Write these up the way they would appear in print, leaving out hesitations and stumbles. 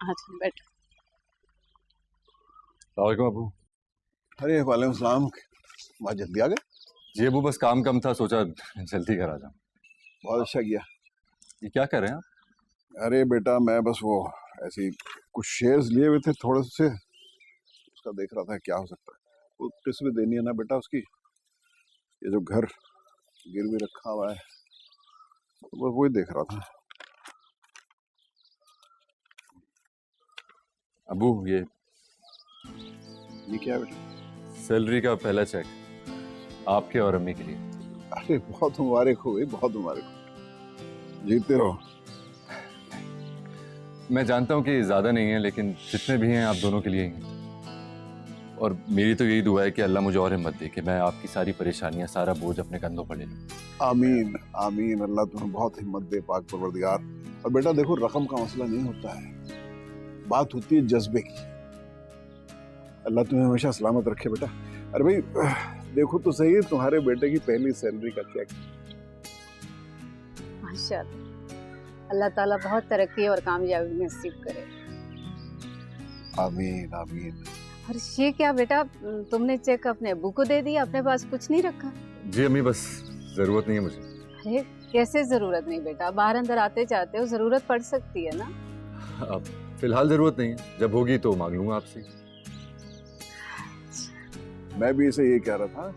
अच्छा बैठ। वालेकुम अबू। अरे वालेकुम सलाम। बहुत जल्दी आ गए। जी अबू, बस काम कम था, सोचा जल्दी करा जाऊं। बहुत अच्छा किया। ये क्या कर रहे हैं आप? अरे बेटा मैं बस वो ऐसे ही कुछ शेयर्स लिए हुए थे थोड़े से, उसका देख रहा था क्या हो सकता है। वो किस्त भी देनी है ना बेटा उसकी, ये जो घर गिरवी रखा हुआ है तो बस वही देख रहा था। अबू ये क्या है बेटा? सैलरी का पहला चेक आपके और अम्मी के लिए। अरे बहुत मुबारक हो गई, बहुत मुबारक हो, जीते रहो। मैं जानता हूँ कि ज्यादा नहीं है, लेकिन जितने भी हैं आप दोनों के लिए ही हैं। और मेरी तो यही दुआ है कि अल्लाह मुझे और हिम्मत दे कि मैं आपकी सारी परेशानियां, सारा बोझ अपने कंधों पर ले लूँ। आमीन आमीन, अल्लाह तुम्हें बहुत हिम्मत दे पाक परवरदिगार। और बेटा देखो, रकम का मसला नहीं होता है, बात होती है जज्बे की। अल्लाह तुम्हें हमेशा सलामत रखे बेटा। अरे भाई देखो तो सही, तुम्हारे बेटे की पहली सैलरी का चेक। माशाअल्लाह, अल्लाह ताला बहुत तरक्की और कामयाबी नसीब करे। आमीन आमीन। और ये क्या बेटा, तुमने चेक अपने अब्बू को दे दिया, अपने पास कुछ नहीं रखा? जी अम्मी, बस जरूरत नहीं है मुझे। अरे कैसे जरूरत नहीं बेटा, बाहर अंदर आते जाते हो, जरूरत पड़ सकती है ना। अब फिलहाल जरूरत नहीं है, जब होगी तो मांग लूंगा आपसे। मैं भी इसे यही कह रहा था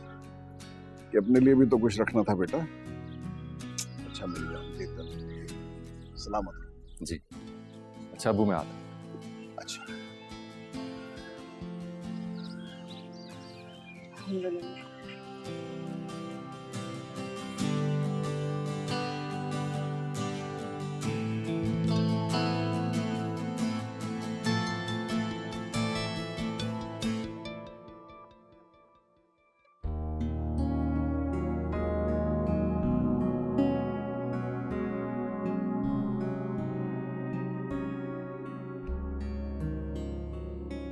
कि अपने लिए भी तो कुछ रखना था बेटा। अच्छा मिल गया, एकदम सलामत। जी अच्छा अबू, मैं आता हूँ। अच्छा अल्हम्दुलिल्लाह।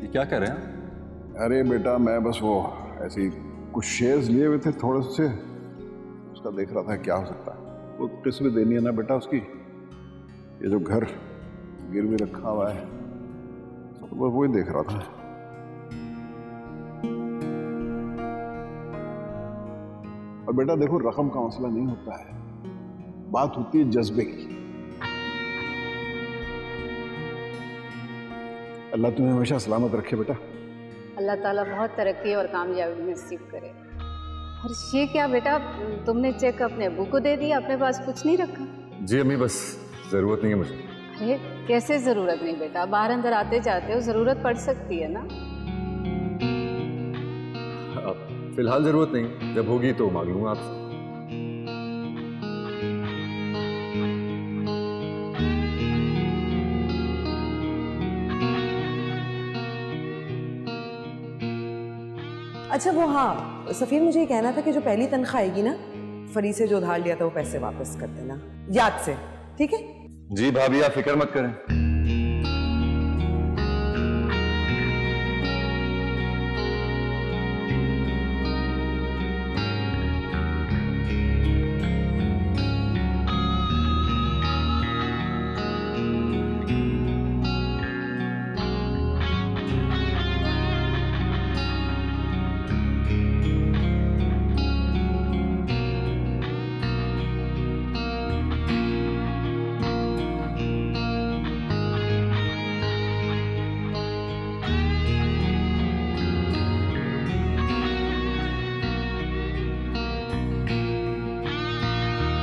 ये क्या कर रहे हैं? अरे बेटा मैं बस वो ऐसे ही कुछ शेयर्स लिए हुए थे थोड़े से, उसका देख रहा था क्या हो सकता है। वो किस्त भी देनी है ना बेटा उसकी, ये जो घर गिरवी रखा हुआ है तो बस वही देख रहा था। और बेटा देखो, रकम का मसला नहीं होता है, बात होती है जज्बे की। अल्लाह तुम्हें हमेशा सलामत रखे बेटा। अल्लाह ताला बहुत तरक्की और कामयाबी नसीब करे। और ये क्या बेटा, तुमने चेक अपने अब्बू को दे दिया, अपने पास कुछ नहीं रखा? जी अम्मी, बस जरूरत नहीं है मुझे। अरे कैसे जरूरत नहीं बेटा, बाहर अंदर आते जाते हो, जरूरत पड़ सकती है ना। अब फिलहाल जरूरत नहीं, जब होगी तो मांग लूंगा आपसे। अच्छा वो हाँ सफीर, मुझे ये कहना था कि जो पहली तनख्वाह आएगी ना, फरी से जो उधार लिया था वो पैसे वापस कर देना, याद से, ठीक है? जी भाभी, आप फिक्र मत करें।